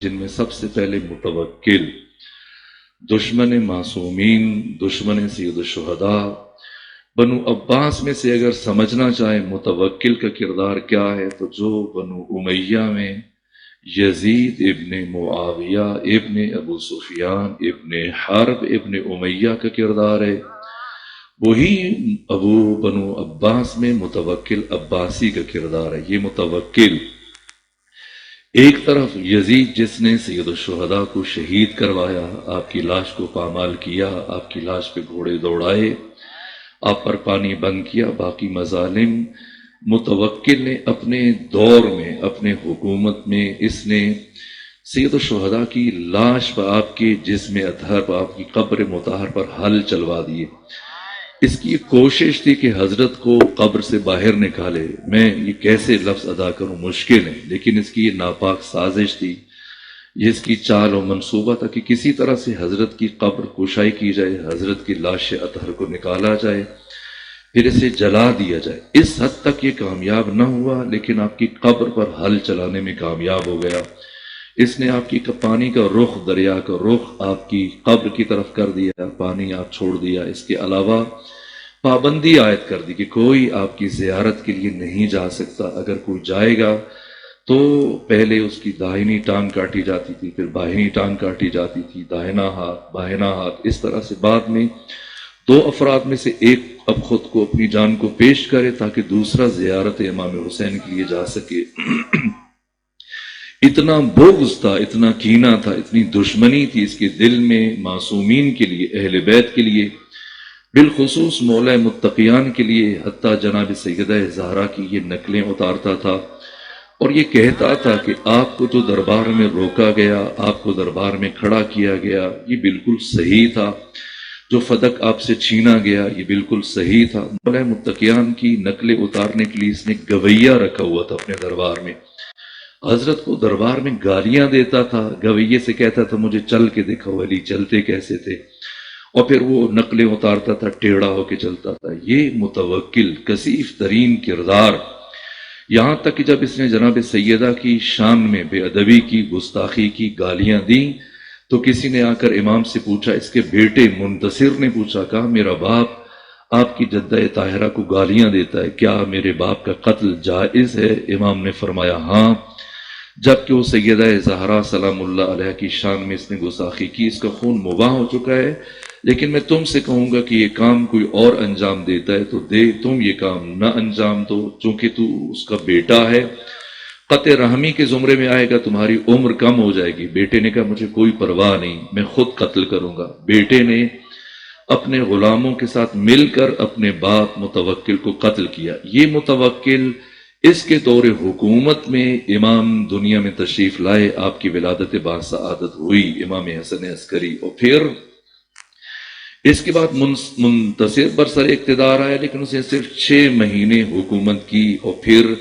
جن میں سب سے پہلے متوکل، دشمن معصومین، دشمن سید الشہداء، بنو عباس میں سے اگر سمجھنا چاہیں متوکل کا کردار کیا ہے تو جو بنو امیہ میں یزید ابن معاویہ ابن ابو سفیان ابن حرب ابن امیہ کا کردار ہے، وہی بنو عباس میں متوکل عباسی کا کردار ہے۔ یہ متوکل ایک طرف یزید جس نے سید الشہداء کو شہید کروایا، آپ کی لاش کو پامال کیا، آپ کی لاش پہ گھوڑے دوڑائے، آپ پر پانی بند کیا، باقی مظالم متوکل نے اپنے دور میں، اپنے حکومت میں، اس نے سید الشہداء کی لاش پر، آپ کے جسم اطہر پر، آپ کی قبر مطہر پر حل چلوا دیے۔ اس کی کوشش تھی کہ حضرت کو قبر سے باہر نکالے۔ میں یہ کیسے لفظ ادا کروں، مشکل ہے، لیکن اس کی یہ ناپاک سازش تھی، یہ اس کی چال و منصوبہ تھا کہ کسی طرح سے حضرت کی قبر کشائی کی جائے، حضرت کی لاش اطہر کو نکالا جائے، پھر اسے جلا دیا جائے۔ اس حد تک یہ کامیاب نہ ہوا، لیکن آپ کی قبر پر حل چلانے میں کامیاب ہو گیا۔ اس نے آپ کی پانی کا رخ، دریا کا رخ آپ کی قبر کی طرف کر دیا، پانی آپ چھوڑ دیا۔ اس کے علاوہ پابندی عائد کر دی کہ کوئی آپ کی زیارت کے لیے نہیں جا سکتا، اگر کوئی جائے گا تو پہلے اس کی داہنی ٹانگ کاٹی جاتی تھی، پھر بائیں ٹانگ کاٹی جاتی تھی، داہنا ہاتھ بائیں ہاتھ، اس طرح سے بعد میں دو افراد میں سے ایک اب خود کو، اپنی جان کو پیش کرے تاکہ دوسرا زیارت امام حسین کے لیے جا سکے۔ اتنا بغض تھا، اتنا کینہ تھا، اتنی دشمنی تھی اس کے دل میں معصومین کے لیے، اہل بیت کے لیے، بالخصوص مولا متقیان کے لیے۔ حتیٰ جناب سیدہ زہرا کی یہ نقلیں اتارتا تھا اور یہ کہتا تھا کہ آپ کو جو دربار میں روکا گیا، آپ کو دربار میں کھڑا کیا گیا، یہ بالکل صحیح تھا۔ جو فدق آپ سے چھینا گیا یہ بالکل صحیح تھا۔ مولا متقیان کی نقلیں اتارنے کے لیے اس نے گویہ رکھا ہوا تھا اپنے دربار میں۔ حضرت کو دربار میں گالیاں دیتا تھا، گویے سے کہتا تھا مجھے چل کے دکھاؤ علی، چلتے کیسے تھے، اور پھر وہ نقلیں اتارتا تھا، ٹیڑھا ہو کے چلتا تھا۔ یہ متوکل کثیف ترین کردار، یہاں تک کہ جب اس نے جناب سیدہ کی شان میں بے ادبی کی، گستاخی کی، گالیاں دیں تو کسی نے آ کر امام سے پوچھا، اس کے بیٹے منتصر نے پوچھا، کہا میرا باپ آپ کی جدہ طاہرہ کو گالیاں دیتا ہے، کیا میرے باپ کا قتل جائز ہے؟ امام نے فرمایا ہاں، جبکہ وہ سیدہ زہرا سلام اللہ علیہ کی شان میں اس نے گستاخی کی، اس کا خون مباح ہو چکا ہے، لیکن میں تم سے کہوں گا کہ یہ کام کوئی اور انجام دیتا ہے تو دے، تم یہ کام نہ انجام دو، چونکہ تو اس کا بیٹا ہے، قطع رحمی کے زمرے میں آئے گا، تمہاری عمر کم ہو جائے گی۔ بیٹے نے کہا مجھے کوئی پرواہ نہیں، میں خود قتل کروں گا۔ بیٹے نے اپنے غلاموں کے ساتھ مل کر اپنے باپ متوکل کو قتل کیا۔ یہ متوکل اس کے دور حکومت میں امام دنیا میں تشریف لائے، آپ کی ولادت باسعادت ہوئی، امام حسن عسکری، اور پھر اس کے بعد منتصر برسر اقتدار آیا، لیکن اسے صرف 6 مہینے حکومت کی اور پھر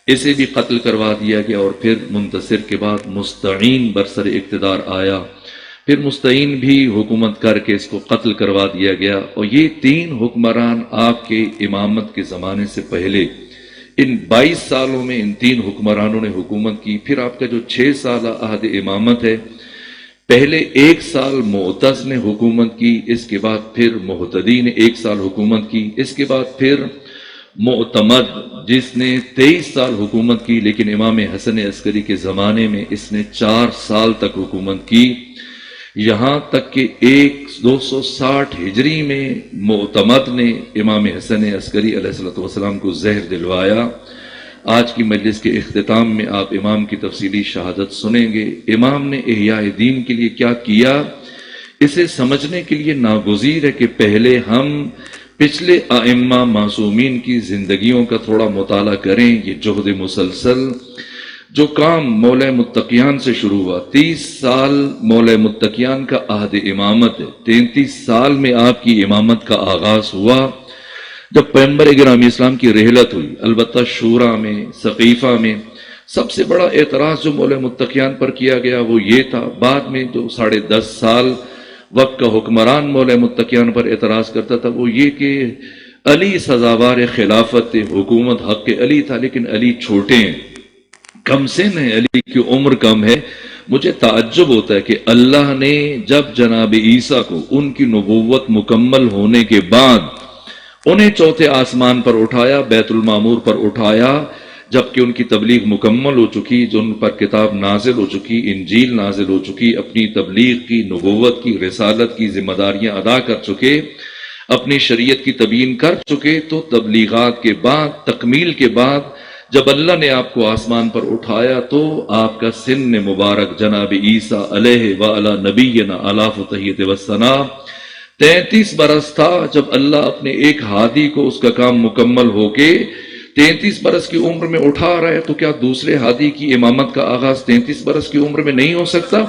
اسے بھی قتل کروا دیا گیا، اور پھر منتصر کے بعد مستعین برسر اقتدار آیا، پھر مستعین بھی حکومت کر کے اس کو قتل کروا دیا گیا۔ اور یہ 3 حکمران آپ کے امامت کے زمانے سے پہلے، ان 22 سالوں میں ان 3 حکمرانوں نے حکومت کی۔ پھر آپ کا جو 6 سالہ عہد امامت ہے، پہلے 1 سال معتز نے حکومت کی، اس کے بعد پھر محتدی نے 1 سال حکومت کی، اس کے بعد پھر معتمد جس نے 23 سال حکومت کی، لیکن امام حسن عسکری کے زمانے میں اس نے 4 سال تک حکومت کی، یہاں تک کہ 260 ہجری میں معتمد نے امام حسن عسکری علیہ السلام کو زہر دلوایا۔ آج کی مجلس کے اختتام میں آپ امام کی تفصیلی شہادت سنیں گے۔ امام نے احیاء دین کے لیے کیا کیا، اسے سمجھنے کے لیے ناگزیر ہے کہ پہلے ہم پچھلے ائمہ معصومین کی زندگیوں کا تھوڑا مطالعہ کریں۔ یہ جہد مسلسل جو کام مولا متقیان سے شروع ہوا، 30 سال مولا متقیان کا عہد امامت ہے، 33 سال میں آپ کی امامت کا آغاز ہوا جب پیغمبر گرامی اسلام کی رحلت ہوئی۔ البتہ شورا میں، سقیفہ میں سب سے بڑا اعتراض جو مولا متقیان پر کیا گیا وہ یہ تھا، بعد میں جو 10.5 سال وقت کا حکمران مولا متقیان پر اعتراض کرتا تھا وہ یہ کہ علی سزاوار خلافت حکومت حق علی تھا، لیکن علی چھوٹے ہیں، کم سن ہے، علی کی عمر کم ہے، مجھے تعجب ہوتا ہے کہ اللہ نے جب جناب عیسیٰ کو ان کی نبوت مکمل ہونے کے بعد انہیں چوتھے آسمان پر اٹھایا، بیت المعمور پر اٹھایا، جبکہ ان کی تبلیغ مکمل ہو چکی، جو ان پر کتاب نازل ہو چکی، انجیل نازل ہو چکی، اپنی تبلیغ کی، نبوت کی، رسالت کی ذمہ داریاں ادا کر چکے، اپنی شریعت کی تبیین کر چکے، تو تبلیغات کے بعد، تکمیل کے بعد جب اللہ نے آپ کو آسمان پر اٹھایا تو آپ کا سن مبارک جناب عیسیٰ علیہ وعلی نبینا آلاف و تحیت وسنا 33 برس تھا، جب اللہ اپنے ایک ہادی کو اس کا کام مکمل ہو کے 33 برس کی عمر میں اٹھا رہا ہے، تو کیا دوسرے ہادی کی امامت کا آغاز 33 برس کی عمر میں نہیں ہو سکتا؟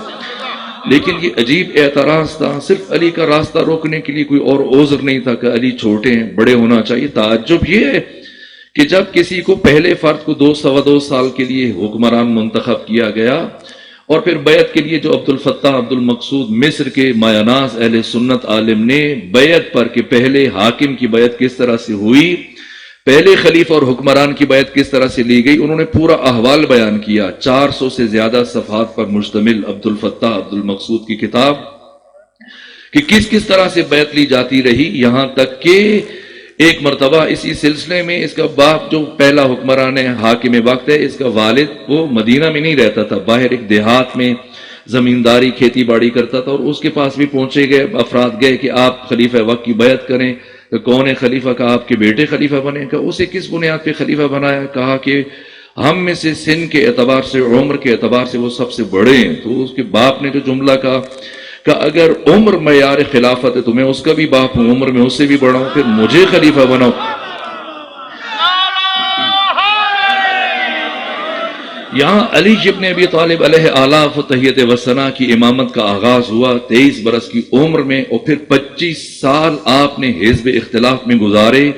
لیکن یہ عجیب اعتراض تھا، صرف علی کا راستہ روکنے کے لیے، کوئی اور عذر نہیں تھا کہ علی چھوٹے ہیں، بڑے ہونا چاہیے۔ تعجب یہ ہے کہ جب کسی کو پہلے فرد کو 2 سال کے لیے حکمران منتخب کیا گیا، اور پھر بیعت کے لیے جو عبد الفتاح عبد المقصود مصر کے مایاناز اہل سنت عالم نے بیعت پر کہ پہلے حاکم کی بیعت کس طرح سے ہوئی، پہلے خلیفہ اور حکمران کی بیعت کس طرح سے لی گئی، انہوں نے پورا احوال بیان کیا، 400 سے زیادہ صفحات پر مشتمل عبد الفتاح عبد المقصود کی کتاب، کہ کس طرح سے بیعت لی جاتی رہی، یہاں تک کہ ایک مرتبہ اسی سلسلے میں اس کا باپ جو پہلا حکمران حاکم وقت ہے، اس کا والد وہ مدینہ میں نہیں رہتا تھا، باہر ایک دیہات میں زمینداری کھیتی باڑی کرتا تھا، اور اس کے پاس بھی پہنچے گئے افراد گئے کہ آپ خلیفہ وقت کی بیعت کریں، کہ کون ہے خلیفہ؟ کا آپ کے بیٹے خلیفہ بنے، کہ اسے کس بنیاد پہ خلیفہ بنایا؟ کہا کہ ہم میں سے سن کے اعتبار سے، عمر کے اعتبار سے وہ سب سے بڑے ہیں۔ تو اس کے باپ نے جو جملہ کہا کہ اگر عمر معیار خلافت ہے تو میں اس کا بھی باپ ہوں، عمر میں اس سے بھی بڑا ہوں، پھر مجھے خلیفہ بناؤ۔ یہاں علی ابن ابی طالب علیہ آلاف و تحیت وسنا کی امامت کا آغاز ہوا 23 برس کی عمر میں، اور پھر 25 سال آپ نے حزب اختلاف میں گزارے۔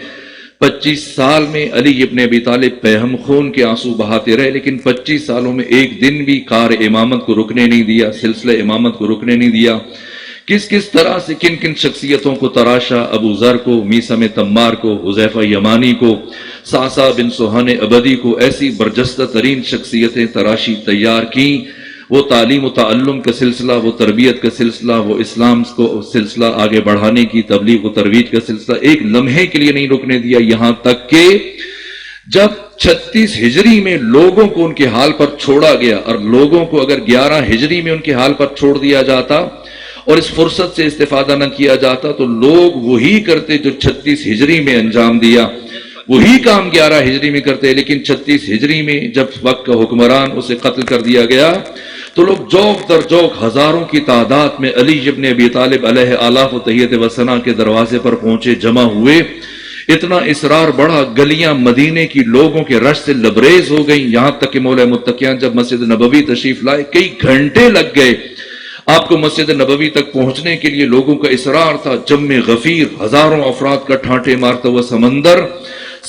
25 سال میں علی ابن ابی طالب پیہم خون کے آنسو بہاتے رہے، لیکن 25 سالوں میں ایک دن بھی کار امامت کو رکنے نہیں دیا، سلسلہ امامت کو رکنے نہیں دیا۔ کس طرح سے کن شخصیتوں کو تراشا، ابو ذر کو، میثم تمار کو، حذیفہ یمانی کو، صعصع بن سہان ابدی کو، ایسی برجستہ ترین شخصیتیں تراشی تیار کی۔ وہ تعلیم و تعلم کا سلسلہ، وہ تربیت کا سلسلہ، وہ اسلام کو سلسلہ آگے بڑھانے کی تبلیغ و ترویج کا سلسلہ ایک لمحے کے لیے نہیں رکنے دیا، یہاں تک کہ جب 36 ہجری میں لوگوں کو ان کے حال پر چھوڑا گیا، اور لوگوں کو اگر 11 ہجری میں ان کے حال پر چھوڑ دیا جاتا اور اس فرصت سے استفادہ نہ کیا جاتا تو لوگ وہی کرتے جو 36 ہجری میں انجام دیا، وہی کام 11 ہجری میں کرتے، لیکن 36 ہجری میں جب وقت کا حکمران اسے قتل کر دیا گیا تو لوگ جوق در جوق ہزاروں کی تعداد میں علی ابن ابی طالب علیہ آلاف و تحیت وسنا کے دروازے پر پہنچے، جمع ہوئے۔ اتنا اصرار بڑھا، گلیاں مدینے کی لوگوں کے رش سے لبریز ہو گئیں، یہاں تک کہ مولا متقیان جب مسجد نبوی تشریف لائے کئی گھنٹے لگ گئے آپ کو مسجد نبوی تک پہنچنے کے لیے۔ لوگوں کا اصرار تھا، جم غفیر، ہزاروں افراد کا ٹھانٹے مارتا ہوا سمندر،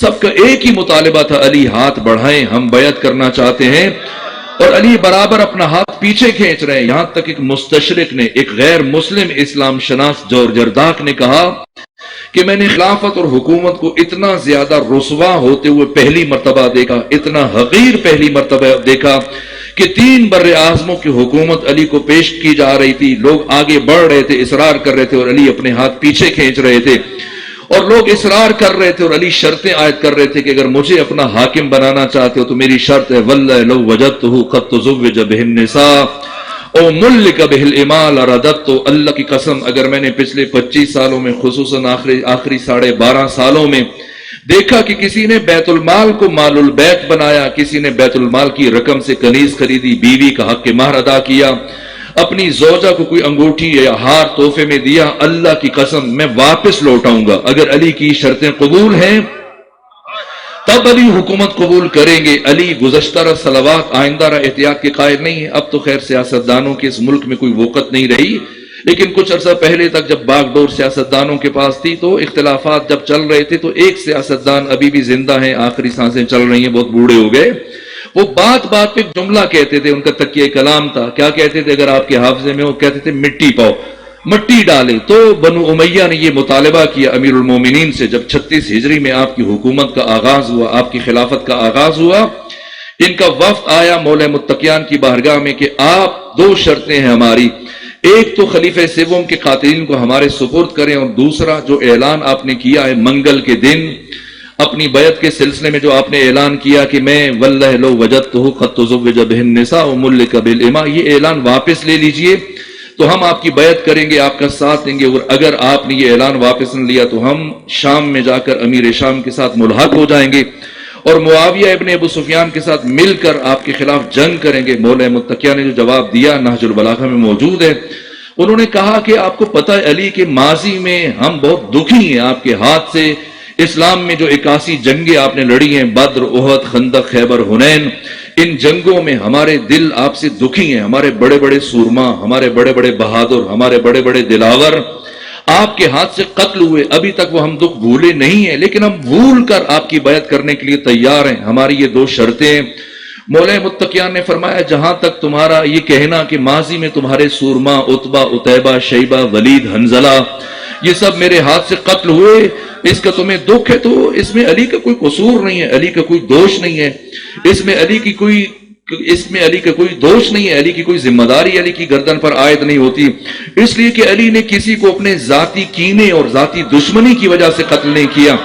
سب کا ایک ہی مطالبہ تھا، علی ہاتھ بڑھائیں، ہم بیعت کرنا چاہتے ہیں۔ اور علی برابر اپنا ہاتھ پیچھے کھینچ رہے ہیں، یہاں تک ایک مستشرق نے، ایک غیر مسلم اسلام شناس جرداق نے کہا کہ میں نے خلافت اور حکومت کو اتنا زیادہ رسوا ہوتے ہوئے پہلی مرتبہ دیکھا، اتنا حقیر پہلی مرتبہ دیکھا کہ 3 بر اعظموں کی حکومت علی کو پیش کی جا رہی تھی، لوگ آگے بڑھ رہے تھے، اصرار کر رہے تھے، اور علی اپنے ہاتھ پیچھے کھینچ رہے تھے، اور لوگ اصرار کر رہے تھے اور علی شرطیں عائد کر رہے تھے کہ اگر مجھے اپنا حاکم بنانا چاہتے ہو تو میری شرط ہے واللہ لو وجدتہ قد تزوج بہ النساء او ملک بہ الامال رددت، اللہ کی قسم اگر میں نے پچھلے 25 سالوں میں خصوصاً آخری 12.5 سالوں میں دیکھا کہ کسی نے بیت المال کو مال البیت بنایا، کسی نے بیت المال کی رقم سے کنیز خریدی، بیوی کا حق مہر ادا کیا، اپنی زوجہ کو کوئی انگوٹھی یا ہار تحفے میں دیا، اللہ کی قسم میں واپس لوٹاؤں گا۔ اگر علی کی شرطیں قبول ہیں تب علی حکومت قبول کریں گے۔ علی گزشتہ صلوات آئندہ احتیاط کے قائل نہیں ہے۔ اب تو خیر سیاستدانوں کے اس ملک میں کوئی وقت نہیں رہی، لیکن کچھ عرصہ پہلے تک جب باغ ڈور سیاستدانوں کے پاس تھی تو اختلافات جب چل رہے تھے تو ایک سیاستدان ابھی بھی زندہ ہیں، آخری سانسیں چل رہی ہیں، بہت بوڑھے ہو گئے، وہ بات پہ جملہ کہتے تھے، ان کا تکیہ کلام تھا، کیا کہتے تھے اگر آپ کے حافظے میں ہو، کہتے تھے مٹی پاؤ، مٹی ڈالے۔ تو بنو امیہ نے یہ مطالبہ کیا امیر المومنین سے جب 36 ہجری میں آپ کی حکومت کا آغاز ہوا، آپ کی خلافت کا آغاز ہوا، ان کا وفد آیا مولا متقیان کی بارگاہ میں کہ آپ دو شرطیں ہیں ہماری، ایک تو خلیفہ سوم کے قاتلین کو ہمارے سپرد کریں، اور دوسرا جو اعلان آپ نے کیا ہے منگل کے دن اپنی بیعت کے سلسلے میں جو آپ نے اعلان کیا کہ میں واللہ لو وجدتہ قد تزوج بہ النساء وملک بالاماء، یہ اعلان واپس لے لیجئے تو ہم آپ کی بیعت کریں گے، آپ کا ساتھ دیں گے، اور اگر آپ نے یہ اعلان واپس نہ لیا تو ہم شام میں جا کر امیر شام کے ساتھ ملحق ہو جائیں گے اور معاویہ ابن ابو سفیان کے ساتھ مل کر آپ کے خلاف جنگ کریں گے۔ مولا متقیہ نے جو جواب دیا نہج البلاغہ میں موجود ہے، انہوں نے کہا کہ آپ کو پتہ ہے علی کے ماضی میں ہم بہت دکھی ہیں آپ کے ہاتھ سے، اسلام میں جو 81 جنگیں آپ نے لڑی ہیں، بدر، احد، خندق، خیبر، حنین، ان جنگوں میں ہمارے دل آپ سے دکھی ہیں، ہمارے بڑے بڑے سورما، ہمارے بڑے بڑے بہادر، ہمارے بڑے بڑے دلاور آپ کے ہاتھ سے قتل ہوئے، ابھی تک وہ ہم دکھ بھولے نہیں ہیں، لیکن ہم بھول کر آپ کی بیعت کرنے کے لیے تیار ہیں، ہماری یہ دو شرطیں۔ مولا متقیان نے فرمایا جہاں تک تمہارا یہ کہنا کہ ماضی میں تمہارے سورما، عتبہ، عتیبہ، شیبہ، ولید، حنظلہ یہ سب میرے ہاتھ سے قتل ہوئے، اس کا تمہیں دکھ ہے، تو اس میں علی کا کوئی قصور نہیں ہے، علی کا کوئی دوش نہیں ہے، اس میں علی کا کوئی دوش نہیں ہے، علی کی کوئی ذمہ داری علی کی گردن پر عائد نہیں ہوتی، اس لیے کہ علی نے کسی کو اپنے ذاتی کینے اور ذاتی دشمنی کی وجہ سے قتل نہیں کیا۔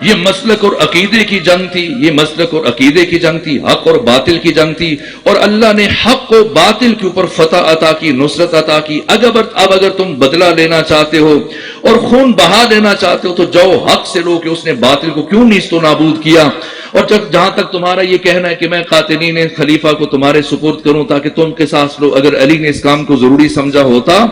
یہ مسلک اور عقیدے کی جنگ تھی، یہ مسلک اور عقیدے کی جنگ تھی، حق اور باطل کی جنگ تھی، اور اللہ نے حق و باطل کے اوپر فتح عطا کی، نصرت عطا کی۔ اب اگر تم بدلہ لینا چاہتے ہو اور خون بہا دینا چاہتے ہو تو جاؤ حق سے لو کہ اس نے باطل کو کیوں نیست و نابود کیا۔ اور جہاں تک تمہارا یہ کہنا ہے کہ میں قاتلین خلیفہ کو تمہارے سپرد کروں تاکہ تم قصاص لو، اگر علی نے اس کام کو ضروری سمجھا ہوتا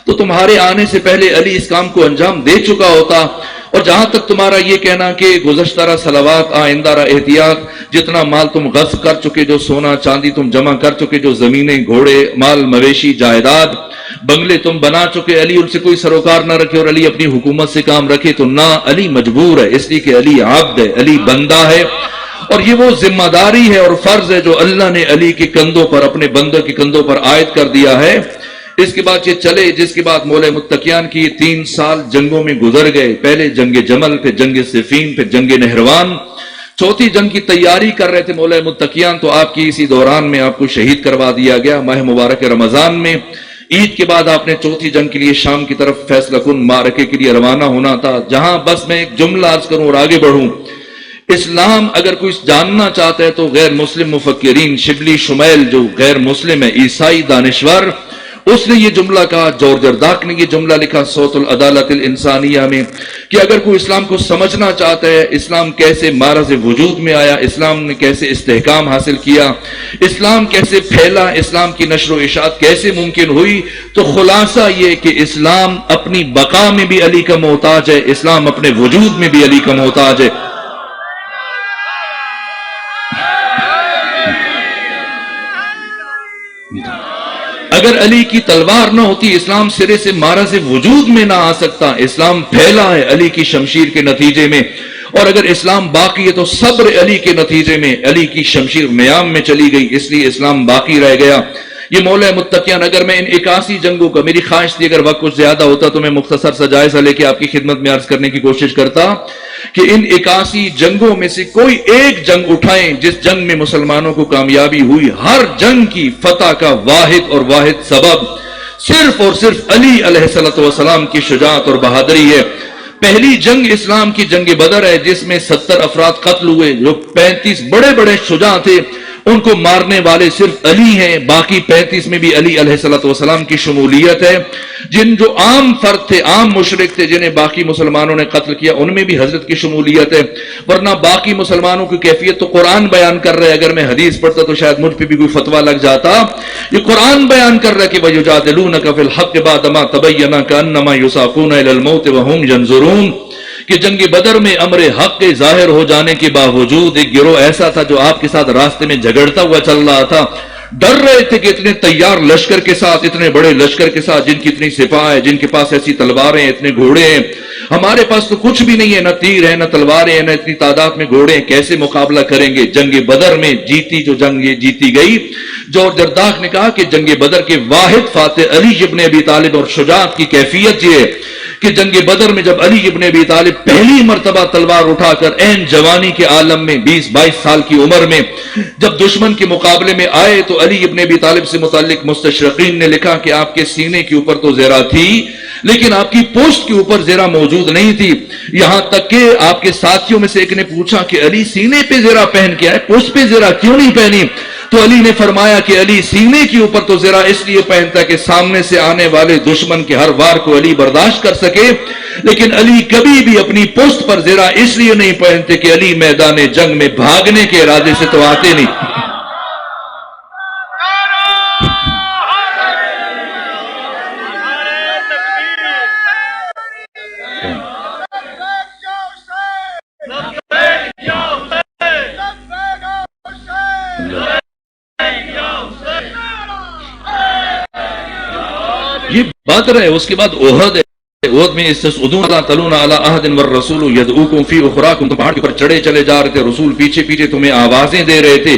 تو تمہارے آنے سے پہلے علی اس کام کو انجام دے چکا ہوتا۔ اور جہاں تک تمہارا یہ کہنا کہ گزشتہ رہا صلوات آئندہ رہا احتیاط، جتنا مال تم غصب کر چکے، جو سونا چاندی تم جمع کر چکے، جو زمینیں، گھوڑے، مال مویشی، جائیداد، بنگلے تم بنا چکے، علی ان سے کوئی سروکار نہ رکھے اور علی اپنی حکومت سے کام رکھے، تو نہ علی مجبور ہے، اس لیے کہ علی عبد ہے، علی بندہ ہے، اور یہ وہ ذمہ داری ہے اور فرض ہے جو اللہ نے علی کے کندھوں پر، اپنے بندوں کے کندھوں پر عائد کر دیا ہے۔ اس کے بعد یہ چلے، جس کے بعد مولا متقیان کی 3 سال جنگوں میں گزر گئے، پہلے جنگ جمل، پھر جنگ صفین، پھر جنگ نہروان، چوتھی جنگ کی تیاری کر رہے تھے مولا متقیان، تو آپ کی اسی دوران میں آپ کو شہید کروا دیا گیا ماہ مبارک رمضان میں۔ عید کے بعد آپ نے چوتھی جنگ کے لیے شام کی طرف فیصلہ کن معرکے کے لیے روانہ ہونا تھا، جہاں بس میں ایک جملہ عرض کروں اور آگے بڑھوں۔ اسلام اگر کوئی جاننا چاہتا ہے تو غیر مسلم مفکرین، شبلی شمیل جو غیر مسلم ہے، عیسائی دانشور، اس نے یہ جملہ کہا، جورج ارزاق نے یہ جملہ لکھا صوت العدالت الانسانیہ میں، کہ اگر کوئی اسلام کو سمجھنا چاہتا ہے، اسلام کیسے معرض وجود میں آیا، اسلام نے کیسے استحکام حاصل کیا، اسلام کیسے پھیلا، اسلام کی نشر و اشاعت کیسے ممکن ہوئی، تو خلاصہ یہ کہ اسلام اپنی بقا میں بھی علی کا محتاج ہے، اسلام اپنے وجود میں بھی علی کا محتاج ہے۔ اگر علی کی تلوار نہ ہوتی اسلام سرے سے معرض وجود میں نہ آ سکتا، اسلام پھیلا ہے علی کی شمشیر کے نتیجے میں، اور اگر اسلام باقی ہے تو صبر علی کے نتیجے میں، علی کی شمشیر میام میں چلی گئی، اس لیے اسلام باقی رہ گیا۔ یہ مولا متقیان، اگر میں ان 81 جنگوں کا، میری خواہش تھی اگر وقت کچھ زیادہ ہوتا تو میں مختصر سا جائزہ لے کے آپ کی خدمت میں عرض کرنے کی کوشش کرتا کہ ان 81 جنگوں میں سے کوئی ایک جنگ اٹھائیں جس جنگ میں مسلمانوں کو کامیابی ہوئی، ہر جنگ کی فتح کا واحد اور واحد سبب صرف اور صرف علی علیہ السلام کی شجاعت اور بہادری ہے۔ پہلی جنگ اسلام کی جنگ بدر ہے جس میں 70 افراد قتل ہوئے، جو 35 بڑے بڑے شجاع تھے ان کو مارنے والے صرف علی ہیں، باقی 35 میں بھی علی علیہ السلام کی شمولیت ہے۔ جن جو عام فرد تھے، عام مشرک تھے، جنہیں باقی مسلمانوں نے قتل کیا، ان میں بھی حضرت کی شمولیت ہے، ورنہ باقی مسلمانوں کی کیفیت تو قرآن بیان کر رہے، اگر میں حدیث پڑھتا تو شاید مجھ پہ بھی کوئی فتویٰ لگ جاتا۔ یہ قرآن بیان کر رہا ہے کہ وَيُجَادِلُونَكَ فِي الْحَقِّ بَعْدَمَا تَبَيَّنَ كَأَنَّمَا يُسَاقُونَ إِلَى الْمَوْتِ وَهُمْ يَنظُرُونَ، کہ جنگ بدر میں امر حق کے ظاہر ہو جانے کے باوجود ایک گروہ ایسا تھا جو آپ کے ساتھ راستے میں جھگڑتا ہوا چل رہا تھا، ڈر رہے تھے کہ اتنے تیار لشکر کے ساتھ، اتنے بڑے لشکر کے ساتھ، جن کی اتنی سپاہ ہے، جن کے پاس ایسی تلواریں ہیں، اتنے گھوڑے ہیں، ہمارے پاس تو کچھ بھی نہیں ہے، نہ تیر ہے، نہ تلواریں ہیں، نہ اتنی تعداد میں گھوڑے ہیں، کیسے مقابلہ کریں گے؟ جنگ بدر میں جو جنگ یہ جیتی گئی، جورج ارزاق نے کہا کہ جنگ بدر کے واحد فاتح علی ابن ابی طالب، اور شجاعت کی کیفیت یہ ہے کہ جنگ بدر میں جب علی ابن ابی طالب پہلی مرتبہ تلوار اٹھا کر عین جوانی کے عالم میں 20-22 سال کی عمر میں جب دشمن کے مقابلے میں آئے تو علی ابن ابی طالب سے متعلق مستشرقین نے لکھا کہ آپ کے سینے کے اوپر تو زرہ تھی لیکن آپ کی پوسٹ کے اوپر زرہ موجود نہیں تھی، یہاں تک کہ آپ کے ساتھیوں میں سے ایک نے پوچھا کہ علی سینے پہ زرہ پہن کے آئے، پوسٹ پہ زرہ کیوں نہیں پہنی؟ تو علی نے فرمایا کہ علی سینے کے اوپر تو زرہ اس لیے پہنتا کہ سامنے سے آنے والے دشمن کے ہر وار کو علی برداشت کر سکے، لیکن علی کبھی بھی اپنی پشت پر زرہ اس لیے نہیں پہنتے کہ علی میدان جنگ میں بھاگنے کے ارادے سے تو آتے نہیں۔ یہ بدر ہے، اس کے بعد احد ہے، احد میں استسعدون لا تلون علی احد والرسول یدعوکم فی اخراکم، تم پہاڑ کے اوپر چڑھے چلے جا رہے تھے، رسول پیچھے پیچھے تمہیں آوازیں دے رہے تھے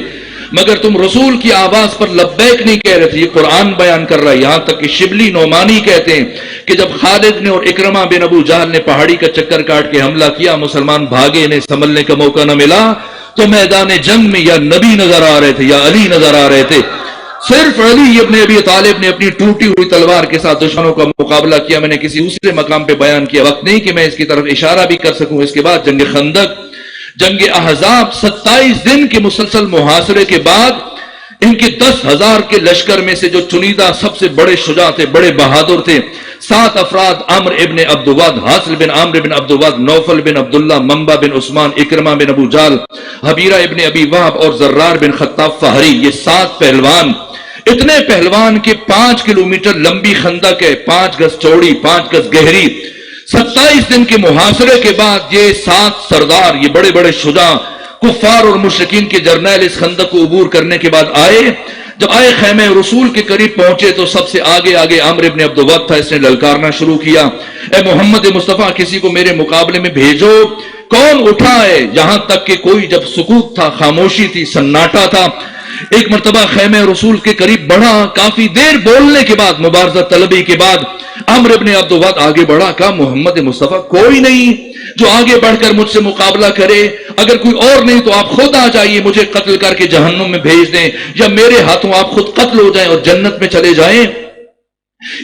مگر تم رسول کی آواز پر لبیک نہیں کہہ رہے تھے۔ یہ قرآن بیان کر رہا ہے، یہاں تک کہ شبلی نعمانی کہتے ہیں کہ جب خالد نے اور اکرمہ بن ابو جہل نے پہاڑی کا چکر کاٹ کے حملہ کیا، مسلمان بھاگے، انہیں سنبھلنے کا موقع نہ ملا، تو میدان جنگ میں یا نبی نظر آ رہے تھے یا علی نظر آ رہے تھے۔ صرف علی ابن ابی طالب نے اپنی ٹوٹی ہوئی تلوار کے ساتھ دشمنوں کا مقابلہ کیا۔ میں نے کسی دوسرے مقام پہ بیان کیا، وقت نہیں کہ میں اس کی طرف اشارہ بھی کر سکوں۔ اس کے بعد جنگ خندق، جنگ احزاب، 27 دن کے مسلسل محاصرے کے بعد ان کے 10,000 کے لشکر میں سے جو چنیدہ سب سے بڑے شجاع تھے، بڑے بہادر تھے، 7 افراد، عمر ابن عبدود، حاصل بن عمرو بن عبدود، نوفل بن عبداللہ، منبع بن عثمان، اکرمہ بن ابو جہل، حبیرہ ابن ابی وہب اور زرار بن خطاب فہری، یہ 7 پہلوان، اتنے پہلوان کے 5 کلومیٹر لمبی خندق ہے، 5 گز چوڑی، 5 گز گہری۔ 27 دن کے محاصرے کے بعد یہ 7 سردار، یہ بڑے بڑے شجاع کفار اور مشرکین کے جرنیل اس خندق کو عبور کرنے کے بعد آئے۔ جب آئے خیمہ رسول کے قریب پہنچے تو سب سے آگے عمر ابن عبدود تھا، اس نے للکارنا شروع کیا، اے محمد مصطفیٰ کسی کو میرے مقابلے میں بھیجو، کون اٹھا ہے؟ یہاں تک کہ کوئی جب سکوت تھا، خاموشی تھی، سناٹا تھا، ایک مرتبہ خیمہ رسول کے قریب بڑھا، کافی دیر بولنے کے بعد، مبارزہ طلبی کے بعد عمر ابن عبدود آگے بڑھا، کہا محمد مصطفیٰ کوئی نہیں جو آگے بڑھ کر مجھ سے مقابلہ کرے، اگر کوئی اور نہیں تو آپ خود آ جائیے، مجھے قتل کر کے جہنم میں بھیج دیں یا میرے ہاتھوں آپ خود قتل ہو جائیں اور جنت میں چلے جائیں۔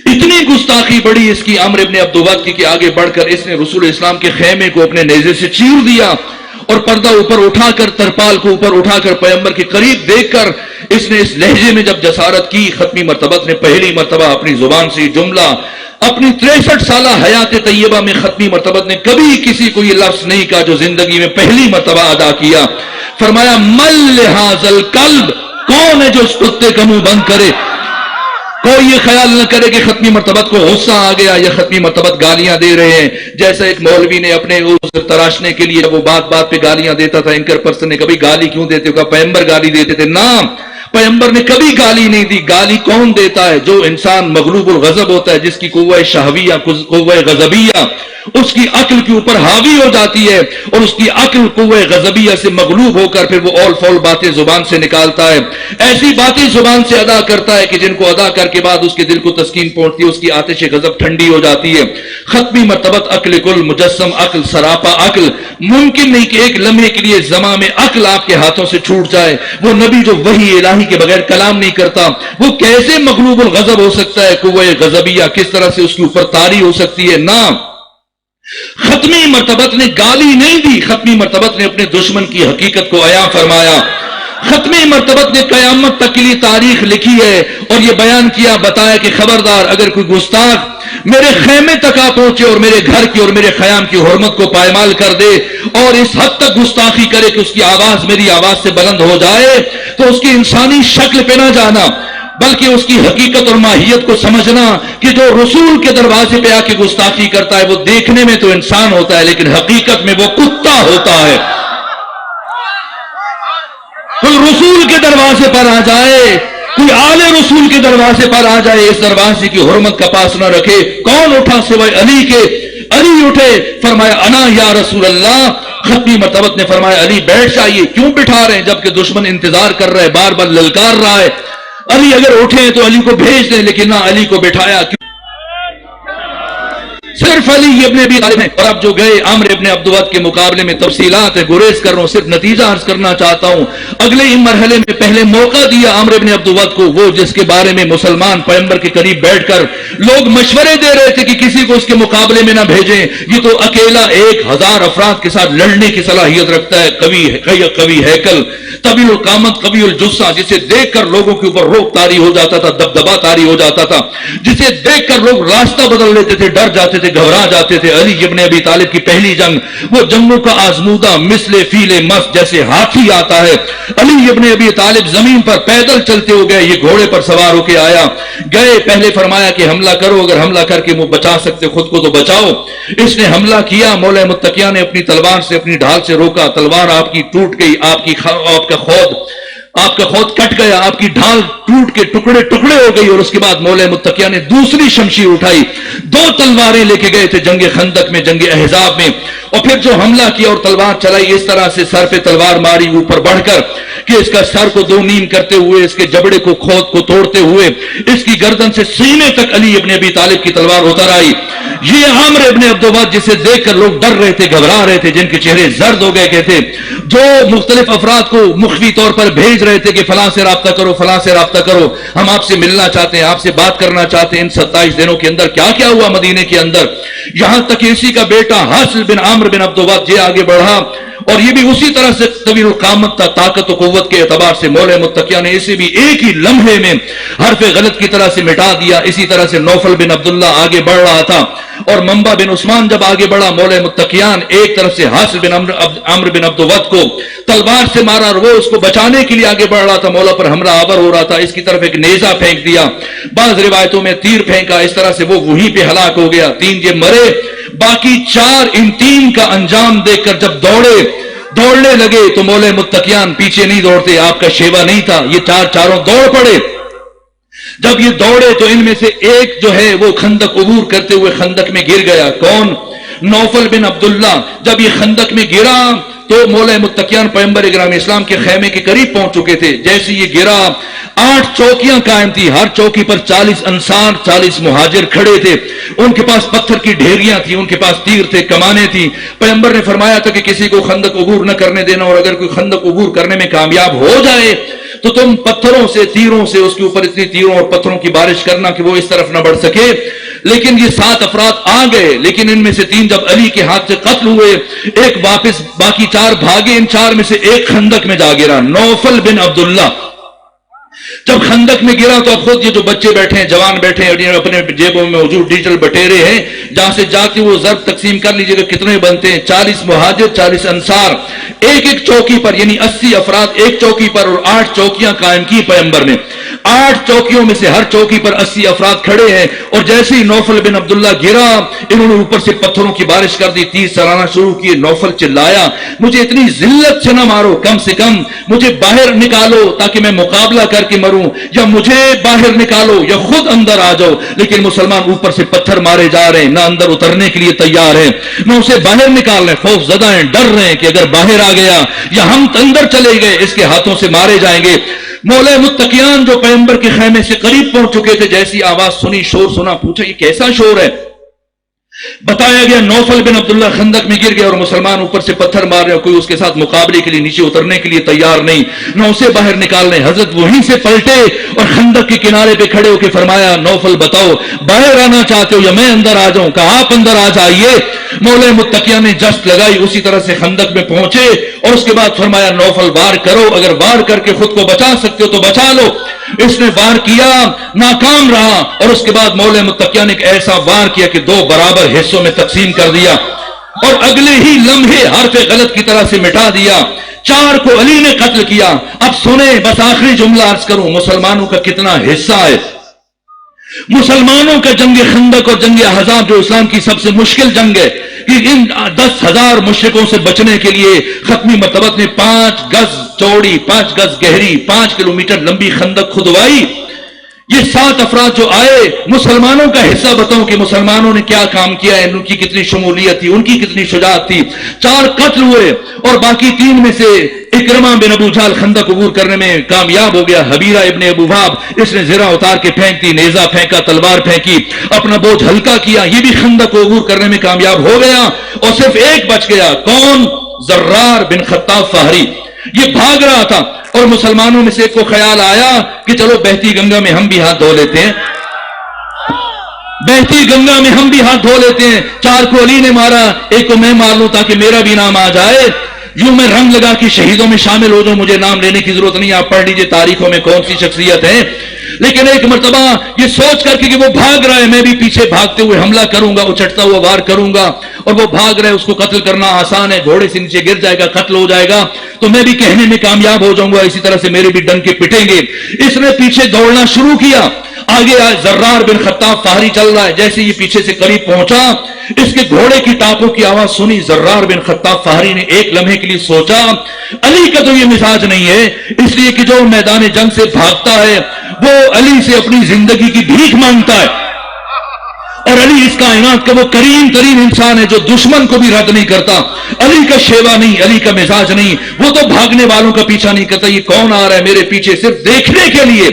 اتنی گستاخی بڑی اس کی عمر ابن عبدود کی کہ آگے بڑھ کر اس نے رسول اسلام کے خیمے کو اپنے نیزے سے چیر دیا اور پردہ اوپر اٹھا کر، ترپال کو اوپر اٹھا کر پیغمبر کے قریب دیکھ کر اس نے اس لہجے میں جب جسارت کی، ختمی مرتبت نے پہلی مرتبہ اپنی زبان سے جملہ اپنی 63 سالہ حیات طیبہ میں ختمی مرتبت نے کبھی کسی کو یہ لفظ نہیں کہا جو زندگی میں پہلی مرتبہ ادا کیا۔ فرمایا مل لحاظ القلب، کون ہے جو اس کتے کا منہ بند کرے؟ کوئی یہ خیال نہ کرے کہ ختمی مرتبت کو غصہ آ گیا یا ختمی مرتبت گالیاں دے رہے ہیں، جیسا ایک مولوی نے اپنے عذر تراشنے کے لیے وہ بات بات پہ گالیاں دیتا تھا، اینکر پرسن نے کبھی گالی کیوں دیتے ہو؟ کہا پیغمبر گالی دیتے تھے۔ نام پیغمبر نے کبھی گالی نہیں دی۔ گالی کون دیتا ہے؟ جو انسان مغلوب الغضب ہوتا ہے، جس کی قوہ شہویہ، قوہ غضبیہ اس کی عقل کے اوپر حاوی ہو جاتی ہے اور اس کی عقل قوہ غضبیہ سے مغلوب ہو کر پھر وہ اول فول باتیں زبان سے نکالتا ہے، ایسی باتیں زبان سے ادا کرتا ہے کہ جن کو ادا کر کے بعد اس کے دل کو تسکین پہنچتی ہے، اس کی آتش غضب ٹھنڈی ہو جاتی ہے۔ ختمی مرتبت عقل کل، مجسم عقل، سراپا عقل، ممکن نہیں کہ ایک لمحے کے لیے زمان میں عقل آپ کے ہاتھوں سے چھوٹ جائے۔ وہ نبی جو وحی الہی کے بغیر کلام نہیں کرتا، وہ کیسے مغلوب الغضب ہو سکتا ہے؟ قوہ غضبیہ کس طرح سے اس کے اوپر طاری ہو سکتی ہے؟ نہ، ختمی مرتبت نے گالی نہیں دی، ختمی مرتبت نے اپنے دشمن کی حقیقت کو عیاں فرمایا۔ ختمی مرتبت نے قیامت تک کے لیے تاریخ لکھی ہے اور یہ بیان کیا، بتایا کہ خبردار اگر کوئی گستاخ میرے خیمے تک آ پہنچے اور میرے گھر کی اور میرے خیام کی حرمت کو پائمال کر دے اور اس حد تک گستاخی کرے کہ اس کی آواز میری آواز سے بلند ہو جائے، تو اس کی انسانی شکل پہ نہ جانا بلکہ اس کی حقیقت اور ماہیت کو سمجھنا کہ جو رسول کے دروازے پہ آ کے گستاخی کرتا ہے وہ دیکھنے میں تو انسان ہوتا ہے لیکن حقیقت میں وہ کتا ہوتا ہے۔ کوئی رسول کے دروازے پر آ جائے، کوئی آل رسول کے دروازے پر آ جائے، اس دروازے کی حرمت کا پاس نہ رکھے۔ کون اٹھا سوائے علی کے؟ علی اٹھے، فرمایا انا یا رسول اللہ۔ ختمی مرتبت نے فرمایا علی بیٹھ جائیے، کیوں بٹھا رہے ہیں جبکہ دشمن انتظار کر رہا ہے، بار بار للکار رہا ہے۔ علی اگر اٹھے تو علی کو بھیج دیں، لیکن نہ، علی کو بٹھایا۔ صرف صرف علی ابن ابی طالب ہیں. اور اب جو گئے عمرو ابن عبدود کے مقابلے میں تفصیلات ہے، گریز کر رہا ہوں، صرف نتیجہ عرض کرنا چاہتا ہوں. اگلے ہی مرحلے میں پہلے موقع دیا عمرو ابن عبدود کو، وہ جس کے بارے میں مسلمان پیغمبر کے قریب بیٹھ کر لوگ مشورے دے رہے تھے کہ کسی کو اس کے مقابلے میں نہ بھیجیں، یہ تو اکیلا 1000 افراد کے ساتھ لڑنے کی صلاحیت رکھتا ہے، قوی ہیکل، طویل القامت، قوی الجثہ، جسے دیکھ کر لوگوں کے اوپر روک طاری ہو جاتا تھا، دبدبا طاری ہو جاتا تھا، جسے دیکھ کر لوگ راستہ بدل لیتے تھے، ڈر جاتے تھے، گھبرا جاتے تھے. علی ابن ابی طالب کی پہلی جنگ، وہ جنگوں کا آزمودہ مثل فیل مست جیسے ہاتھی آتا ہے. علی ابن ابی طالب زمین پر پیدل چلتے ہو گئے، یہ گھوڑے پر سوار ہو کے آیا. گئے، پہلے فرمایا کہ حملہ کرو، اگر حملہ کر کے بچا سکتے خود کو تو بچاؤ. اس نے حملہ کیا، مولا متقیہ نے اپنی تلوار سے، اپنی ڈھال سے روکا، تلوار آپ کی ٹوٹ گئی، آپ کا خود کٹ گیا، آپ کی ڈھال ٹوٹ کے ٹکڑے ٹکڑے ہو گئی. اور اس کے بعد مولا متقیہ نے دوسری شمشیر اٹھائی، 2 تلواریں لے کے گئے تھے جنگ خندق میں، جنگ احزاب میں. اور پھر جو حملہ کیا اور تلوار چلائی، اس طرح سے سر پہ تلوار ماری اوپر بڑھ کر کہ اس کا سر کو 2 نیم کرتے ہوئے، اس کے جبڑے کو کھود کو توڑتے ہوئے، اس کی گردن سے سینے تک علی ابن ابی طالب کی تلوار اتر آئی. یہ عمرو ابن عبدود جسے دیکھ کر لوگ ڈر رہے تھے، گھبرا رہے تھے، جن کے چہرے زرد ہو گئے تھے، جو مختلف افراد کو مخفی طور پر بھیج رہے تھے کہ فلاں سے رابطہ کرو، فلاں سے رابطہ کرو، ہم آپ سے ملنا چاہتے ہیں، آپ سے بات کرنا چاہتے ہیں. ان 27 دنوں کے اندر کیا کیا ہوا مدینے کے اندر، یہاں تک اسی کا بیٹا حاصل بن عمرو بن عبدود یہ آگے بڑھا، اور یہ بھی اسی طرح سے طویل القامت تھا، طاقت و قوت کے اعتبار سے. مولا متقیہ نے اسے بھی ایک ہی لمحے میں حرف غلط کی طرح سے مٹا دیا. اسی طرح سے نوفل بن عبداللہ آگے بڑھ رہا تھا، اور منبع بن عثمان جب آگے بڑھا، مولا متقیان ایک طرف سے حاصل بن عمرو بن عبدود کو تلوار سے مارا، اور وہ اس کو بچانے کے لیے آگے بڑھ رہا تھا، مولا پر حملہ آور ہو رہا تھا. اس کی طرف ایک نیزہ پھینک دیا، بعض روایتوں میں تیر پھینکا، اس طرح سے وہ وہیں پہ ہلاک ہو گیا. 3 یہ مرے، باقی 4 ان 3 کا انجام دیکھ کر جب دوڑنے لگے تو مولا متقیان پیچھے نہیں دوڑتے، آپ کا شیوا نہیں تھا، یہ چاروں دوڑ پڑے. جب یہ دوڑے تو ان میں سے ایک جو ہے وہ خندق عبور کرتے ہوئے خندق میں گر گیا. کون؟ نوفل بن عبداللہ. جب یہ خندق میں گرا تو مولا متقیان پیغمبر اکرام اسلام کے خیمے کے قریب پہنچ چکے تھے. جیسے یہ گرا 8 چوکیاں قائم تھی، ہر چوکی پر 40 انصار 40 مہاجر کھڑے تھے. ان کے پاس پتھر کی ڈھیریاں تھیں، ان کے پاس تیر تھے، کمانیں تھیں. پیغمبر نے فرمایا تھا کہ کسی کو خندق عبور نہ کرنے دینا، اور اگر کوئی خندق عبور کرنے میں کامیاب ہو جائے تو تم پتھروں سے، تیروں سے اس کے اوپر اتنی تیروں اور پتھروں کی بارش کرنا کہ وہ اس طرف نہ بڑھ سکے. لیکن یہ 7 افراد آ گئے، لیکن ان میں سے 3 جب علی کے ہاتھ سے قتل ہوئے، ایک واپس، باقی 4 بھاگے. ان 4 میں سے ایک خندق میں جا گرا، نوفل بن عبداللہ. جب خندق میں گرا تو اب خود یہ جو بچے بیٹھے ہیں، جوان بیٹھے ہیں، اپنے جیبوں میں موجود ڈیجیٹل بٹیرے ہیں، جہاں سے جا کے وہ ضرب تقسیم کر لیجئے گا کتنے بنتے ہیں. 40 مہاجر 40 انصار ایک چوکی پر، یعنی 80 افراد ایک چوکی پر، اور 8 چوکیاں قائم کی پیغمبر نے. 8 چوکیوں میں سے ہر چوکی پر 80 افراد کھڑے ہیں. اور جیسے ہی نوفل بن عبداللہ گرا، انہوں نے اوپر سے پتھروں کی بارش کر دی، تیر چلانا شروع کیے. نوفل چلایا، مجھے اتنی ذلت سے نہ مارو، کم سے کم مجھے باہر نکالو تاکہ میں مقابلہ کر کے مروں، یا مجھے باہر نکالو یا خود اندر آ جاؤ. لیکن مسلمان اوپر سے پتھر مارے جا رہے ہیں، نہ اندر اترنے کے لیے تیار ہیں، نہ اسے باہر نکال رہے ہیں، خوف زدہ ہیں، ڈر رہے ہیں کہ اگر باہر آ گیا یا ہم اندر چلے گئے اس کے ہاتھوں سے مارے جائیں گے. مولا متقیان جو پیغمبر کے خیمے سے قریب پہنچ چکے تھے، جیسی آواز سنی، شور سنا، پوچھا یہ کیسا شور ہے؟ بتایا گیا نوفل بن عبداللہ خندق میں گر گیا، اور مسلمان اوپر سے پتھر مار رہے، کوئی اس کے ساتھ مقابلے کے لیے نیچے اترنے کے لیے تیار نہیں، نہ اسے باہر نکالنے. حضرت وہیں سے پلٹے اور خندق کے کنارے پہ کھڑے ہو کے فرمایا نوفل بتاؤ باہر آنا چاہتے ہو یا میں اندر آ جاؤں؟ کہا آپ اندر آ جائیے. مولا متقیہ نے جست لگائی، اسی طرح سے خندق میں پہنچے، اور اس کے بعد فرمایا نوفل وار کرو، اگر وار کر کے خود کو بچا سکتے ہو تو بچا لو. اس نے وار کیا، ناکام رہا، اور اس کے بعد مولا متقیہ نے ایک ایسا وار کیا کہ 2 برابر حصوں میں تقسیم کر دیا، اور اگلے ہی لمحے حرف غلط کی طرح سے مٹا دیا. 4 کو علی نے قتل کیا. اب سنیں، بس آخری جملہ عرض کروں، مسلمانوں کا کتنا حصہ ہے. مسلمانوں کا جنگ خندق اور جنگ احزاب جو اسلام کی سب سے مشکل جنگ ہے، کہ ان 10,000 مشرکوں سے بچنے کے لیے ختمی مرتبت نے 5 گز چوڑی، 5 گز گہری، 5 کلومیٹر لمبی خندق کھدوائی. یہ 7 افراد جو آئے، مسلمانوں کا حصہ بتاؤں کہ مسلمانوں نے کیا کام کیا ہے، ان کی کتنی شمولیت تھی، ان کی کتنی شجاعت تھی۔ 4 قتل ہوئے اور باقی 3 میں سے اکرمہ بن ابو جہل خندق عبور کرنے میں کامیاب ہو گیا۔ حبیرہ ابن ابو وہب، اس نے زرہ اتار کے پھینک دی، نیزہ پھینکا، تلوار پھینکی، اپنا بوجھ ہلکا کیا، یہ بھی خندق کو عبور کرنے میں کامیاب ہو گیا، اور صرف ایک بچ گیا۔ کون؟ زرار بن خطاب فہری۔ یہ بھاگ رہا تھا اور مسلمانوں میں سے ایک کو خیال آیا کہ چلو بہتی گنگا میں ہم بھی ہاتھ دھو لیتے ہیں، بہتی گنگا میں ہم بھی ہاتھ دھو لیتے ہیں۔ 4 کو علی نے مارا، ایک کو میں مار لوں تاکہ میرا بھی نام آ جائے، یوں میں رنگ لگا کہ شہیدوں میں شامل ہو جاؤں، مجھے نام لینے کی ضرورت نہیں، آپ پڑھ لیجئے تاریخوں میں کون سی شخصیت ہے۔ لیکن ایک مرتبہ یہ سوچ کر کے کہ وہ بھاگ رہا ہے، میں بھی پیچھے بھاگتے ہوئے حملہ کروں گا، اچھٹتا ہوا وار کروں گا، اور وہ بھاگ رہا ہے، اس کو قتل کرنا آسان ہے، گھوڑے سے نیچے گر جائے گا، قتل ہو جائے گا، تو میں بھی کہنے میں کامیاب ہو جاؤں گا، اسی طرح سے میرے بھی ڈنکے پٹیں گے۔ اس نے پیچھے دوڑنا شروع کیا، آگے زرار بن خطاب فہری چل رہا ہے، جیسے یہ پیچھے سے قریب پہنچا، اس کے گھوڑے کی ٹاپوں کی آواز سنی۔ زرار بن خطاب فہری نے ایک لمحے کے لیے سوچا علی کا تو یہ مزاج نہیں ہے، اس لیے کہ جو میدان جنگ سے بھاگتا ہے وہ علی سے اپنی زندگی کی بھیک مانگتا ہے، اور علی اس کائنات کا وہ کریم ترین انسان ہے جو دشمن کو بھی رد نہیں کرتا۔ علی کا شیوا نہیں، علی کا مزاج نہیں، وہ تو بھاگنے والوں کا پیچھا نہیں کرتا۔ یہ کون آ رہا ہے میرے پیچھے صرف دیکھنے کے لیے؟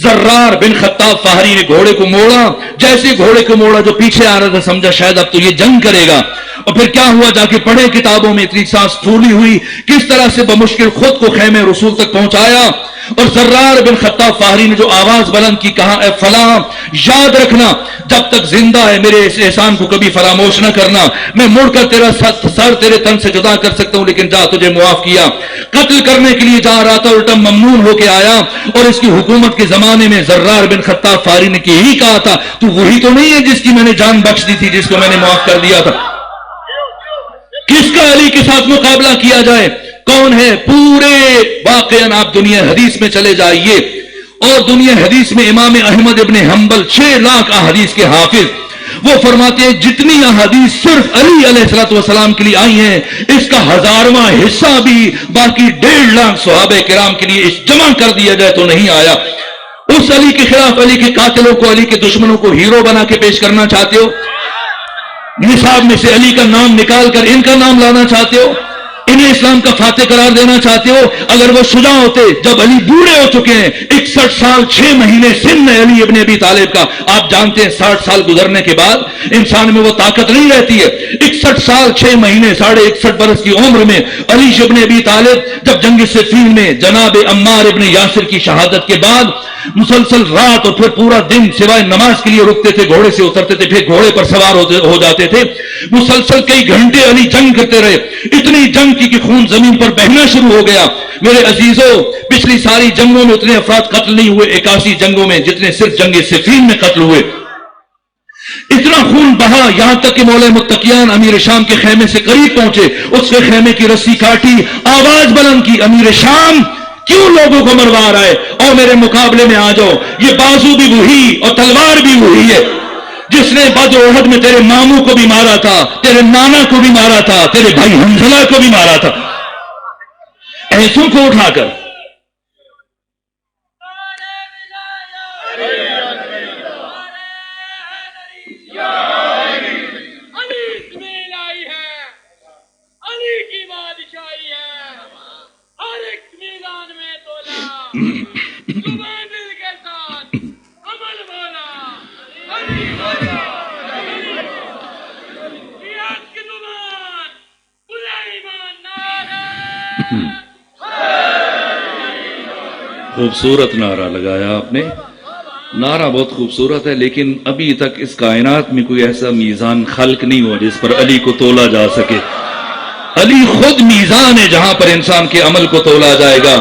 زرار بن خطاب فہری نے گھوڑے کو موڑا، جیسے گھوڑے کو موڑا جو پیچھے آ رہا تھا سمجھا شاید اب تو یہ جنگ کرے گا، اور پھر کیا ہوا جا کے پڑھے کتابوں میں، اتنی سانس پھولی ہوئی، کس طرح سے بمشکل خود کو خیمے رسول تک پہنچایا۔ اور زرار بن خطاب فہری نے جو آواز بلند کی، کہا اے فلاں، یاد رکھنا جب تک زندہ ہے میرے اس احسان کو کبھی فراموش نہ کرنا، میں مڑ کر تیرا سر تیرے تن سے جدا کر سکتا ہوں، لیکن جا تجھے معاف کیا۔ قتل کرنے کے لیے جا رہا تھا، الٹا ممنون ہو کے آیا، اور اس کی حکومت کے زمانے میں زرار بن خطاب فہری نے یہی کہا تھا تو وہی تو نہیں ہے جس کی میں نے جان بخش دی تھی، جس کو میں نے معاف کر دیا تھا۔ کس کا علی کے ساتھ مقابلہ کیا جائے؟ کون ہے؟ پورے واقعاً آپ دنیا حدیث میں چلے جائیے، اور دنیا حدیث میں امام احمد ابن حنبل 6 لاکھ احادیث کے حافظ، وہ فرماتے ہیں جتنی احادیث صرف علی علیہ الصلوۃ والسلام کے لیے آئی ہیں، اس کا 1000واں حصہ بھی باقی 1.5 لاکھ صحابہ کرام کے لیے جمع کر دیا جائے تو نہیں آیا۔ اس علی کے خلاف علی کے قاتلوں کو، علی کے دشمنوں کو ہیرو بنا کے پیش کرنا چاہتے ہو؟ نصاب میں سے علی کا نام نکال کر ان کا نام لانا چاہتے ہو؟ انہیں اسلام کا فاتح قرار دینا چاہتے ہو؟ اگر وہ شجاع ہوتے، جب علی بوڑھے ہو چکے ہیں، 61 سال 6 مہینے سن ہے علی ابن ابی طالب کا، آپ جانتے ہیں 60 سال گزرنے کے بعد انسان میں وہ طاقت نہیں رہتی ہے۔ 61 سال 6 مہینے 61.5 برس کی عمر میں علی ابن ابی طالب جب جنگ صفین میں جناب عمار ابن یاسر کی شہادت کے بعد مسلسل رات اور پھر پورا دن سوائے نماز کے لیے رکتے تھے، گھوڑے سے اترتے تھے، پھر گھوڑے پر سوار ہو جاتے تھے، مسلسل کئی گھنٹے علی جنگ کرتے رہے، اتنی جنگ کی کہ خون زمین پر بہنا شروع ہو گیا۔ میرے عزیزوں، پچھلی ساری جنگوں میں اتنے افراد قتل نہیں ہوئے 81 جنگوں میں جتنے صرف جنگ صفین میں قتل ہوئے۔ اتنا خون بہا یہاں تک کہ مولا متقیان امیر شام کے خیمے سے قریب پہنچے، اس کے خیمے کی رسی کاٹی، آواز بلند کی، امیر شام کیوں لوگوں کو مروا رہا ہے؟ اور میرے مقابلے میں آ جاؤ، یہ بازو بھی وہی اور تلوار بھی وہی ہے جس نے بدر احد میں تیرے ماموں کو بھی مارا تھا، تیرے نانا کو بھی مارا تھا، تیرے بھائی حنظلہ کو بھی مارا تھا۔ ایسوں کو اٹھا کر خوبصورت نعرہ لگایا آپ نے، نعرہ بہت خوبصورت ہے، لیکن ابھی تک اس کائنات میں کوئی ایسا میزان خلق نہیں ہوا جس پر علی کو تولا جا سکے۔ علی خود میزان ہے جہاں پر انسان کے عمل کو تولا جائے گا۔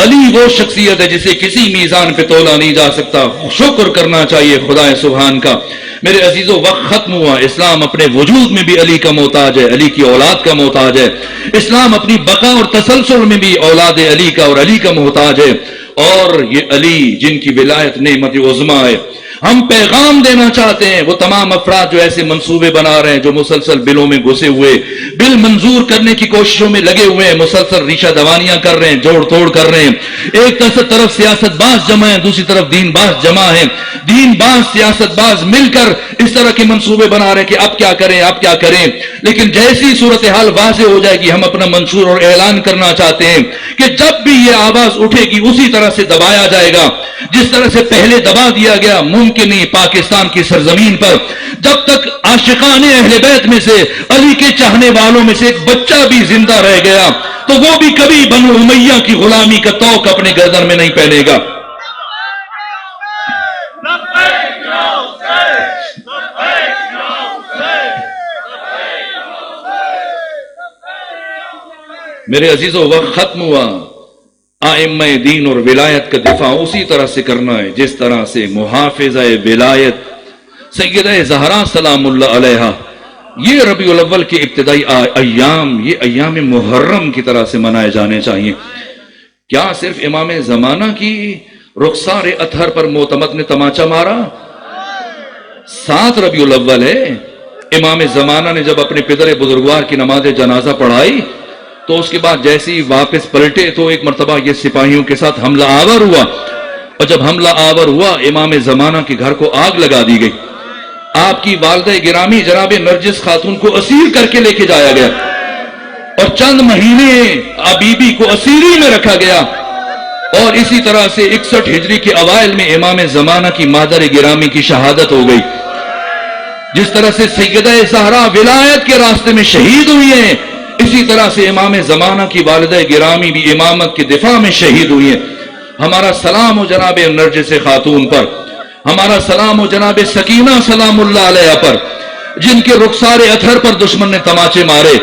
علی وہ شخصیت ہے جسے کسی میزان پہ تولا نہیں جا سکتا۔ شکر کرنا چاہیے خدا سبحان کا۔ میرے عزیزوں، وقت ختم ہوا، اسلام اپنے وجود میں بھی علی کا محتاج ہے، علی کی اولاد کا محتاج ہے۔ اسلام اپنی بقا اور تسلسل میں بھی اولاد علی کا اور علی کا محتاج ہے۔ اور یہ علی جن کی ولایت نعمت عظمیٰ ہے، ہم پیغام دینا چاہتے ہیں وہ تمام افراد جو ایسے منصوبے بنا رہے ہیں، جو مسلسل بلوں میں گھسے ہوئے، بل منظور کرنے کی کوششوں میں لگے ہوئے ہیں، مسلسل ریشہ دوانیاں کر رہے ہیں، جوڑ توڑ کر رہے ہیں۔ ایک طرف سیاست باز جمع ہے، دوسری طرف دین باز جمع ہے۔ دین باز سیاست باز مل کر اس طرح کے منصوبے بنا رہے ہیں کہ اب کیا کریں اب کیا کریں، لیکن جیسی صورتحال واضح ہو جائے گی ہم اپنا منشور اور اعلان کرنا چاہتے ہیں کہ جب بھی یہ آواز اٹھے گی اسی طرح سے دبایا جائے گا جس طرح سے پہلے دبا دیا گیا۔ ممکن نہیں پاکستان کی سرزمین پر جب تک عاشقان اہل بیت میں سے، علی کے چاہنے والوں میں سے ایک بچہ بھی زندہ رہ گیا تو وہ بھی کبھی بنو امیہ کی غلامی کا طوق اپنے گردن میں نہیں پہنے گا۔ میرے عزیزو، وقت ختم ہوا۔ ائمہ دین اور ولایت کا دفاع اسی طرح سے کرنا ہے جس طرح سے محافظہ ولایت سیدہ زہرا سلام اللہ علیہا یہ ربیع الاول کے ابتدائی ایام، یہ ایام محرم کی طرح سے منائے جانے چاہیے۔ کیا صرف امام زمانہ کی رخسار اطہر پر معتمد نے تماچا مارا؟ 7 ربیع الاول ہے۔ امام زمانہ نے جب اپنے پدر بزرگوار کی نماز جنازہ پڑھائی تو اس کے بعد جیسے ہی واپس پلٹے تو ایک مرتبہ یہ سپاہیوں کے ساتھ حملہ آور ہوا، اور جب حملہ آور ہوا امام زمانہ کے گھر کو آگ لگا دی گئی۔ آپ کی والدہ گرامی جناب نرجس خاتون کو اسیر کر کے لے کے جایا گیا اور چند مہینے بی بی کو اسیری میں رکھا گیا، اور اسی طرح سے 61 ہجری کے اوائل میں امام زمانہ کی مادر گرامی کی شہادت ہو گئی۔ جس طرح سے سیدہ زہرا ولایت کے راستے میں شہید ہوئی ہیں، اسی طرح سے امام زمانہ کی والدہ گرامی بھی امامت کے دفاع میں شہید ہوئی ہیں۔ ہمارا سلام ہو جناب نرجس خاتون پر، ہمارا سلام ہو جناب سکینہ سلام اللہ علیہ پر، جن کے رخسار اطہر پر دشمن نے تماچے مارے،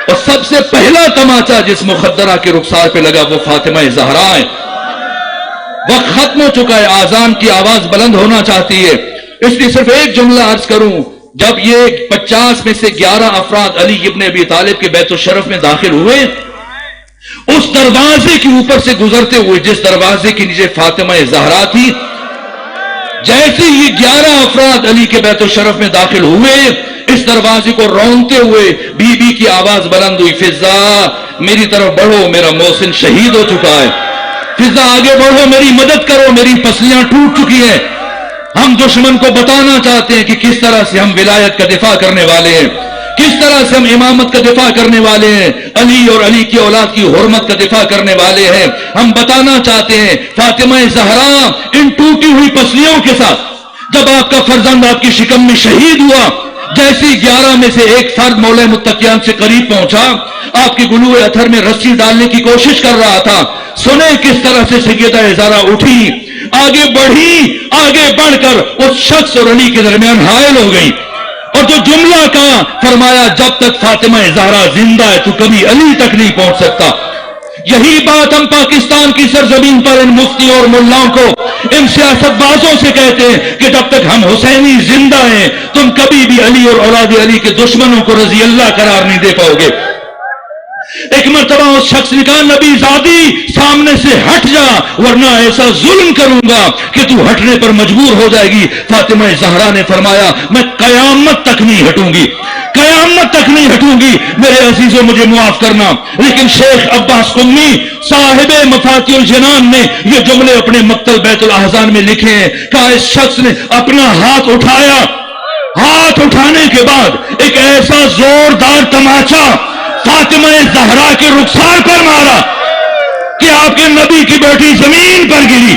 اور سب سے پہلا تماچا جس مخدرہ کے رخسار پہ لگا وہ فاطمہ زہرا ہے۔ وقت ختم ہو چکا ہے، آذان کی آواز بلند ہونا چاہتی ہے، اس لیے صرف ایک جملہ عرض کروں۔ جب یہ 50 میں سے 11 افراد علی ابن ابی طالب کے بیت الشرف میں داخل ہوئے، اس دروازے کے اوپر سے گزرتے ہوئے جس دروازے کے نیچے فاطمہ زہرا تھی، جیسے یہ 11 افراد علی کے بیت الشرف میں داخل ہوئے، اس دروازے کو رونتے ہوئے بی بی کی آواز بلند ہوئی، فضا میری طرف بڑھو، میرا محسن شہید ہو چکا ہے، فضا آگے بڑھو، میری مدد کرو، میری پسلیاں ٹوٹ چکی ہیں۔ ہم دشمن کو بتانا چاہتے ہیں کہ کس طرح سے ہم ولایت کا دفاع کرنے والے ہیں، کس طرح سے ہم امامت کا دفاع کرنے والے ہیں، علی اور علی کی اولاد کی حرمت کا دفاع کرنے والے ہیں۔ ہم بتانا چاہتے ہیں فاطمہ زہرا ان ٹوٹی ہوئی پسلیوں کے ساتھ جب آپ کا فرزند آپ کی شکم میں شہید ہوا، جیسے 11 میں سے ایک فرد مولا متقیان سے قریب پہنچا، آپ کی گلوئے اطہر میں رسی ڈالنے کی کوشش کر رہا تھا، سنیں کس طرح سے سیدہ زہرا اٹھی، آگے بڑھی، آگے بڑھ کر اس شخص اور علی کے درمیان حائل ہو گئی، اور جو جملہ کہا، فرمایا جب تک فاطمہ زہرا زندہ ہے تو کبھی علی تک نہیں پہنچ سکتا۔ یہی بات ہم پاکستان کی سرزمین پر ان مفتیوں اور ملاؤں کو، ان سیاست بازوں سے کہتے ہیں کہ جب تک ہم حسینی زندہ ہیں تم کبھی بھی علی اور اولاد علی کے دشمنوں کو رضی اللہ قرار نہیں دے پاؤ گے۔ ایک مرتبہ اس شخص نے کہا، نبی زادی سامنے سے ہٹ جا ورنہ ایسا ظلم کروں گا کہ تو ہٹنے پر مجبور ہو جائے گی۔ فاطمہ زہرا نے فرمایا، میں قیامت تک نہیں ہٹوں گی، قیامت تک نہیں ہٹوں گی۔ میرے عزیزوں مجھے معاف کرنا، لیکن شیخ عباس قمی صاحب مفاتیح الجنان نے یہ جملے اپنے مکتب بیت الاحزان میں لکھے ہیں۔ کہا اس شخص نے اپنا ہاتھ اٹھایا، ہاتھ اٹھانے کے بعد ایک ایسا زوردار تماچا فاطمہ زہرا کے رخسار پر مارا کہ آپ کے نبی کی بیٹی زمین پر گری۔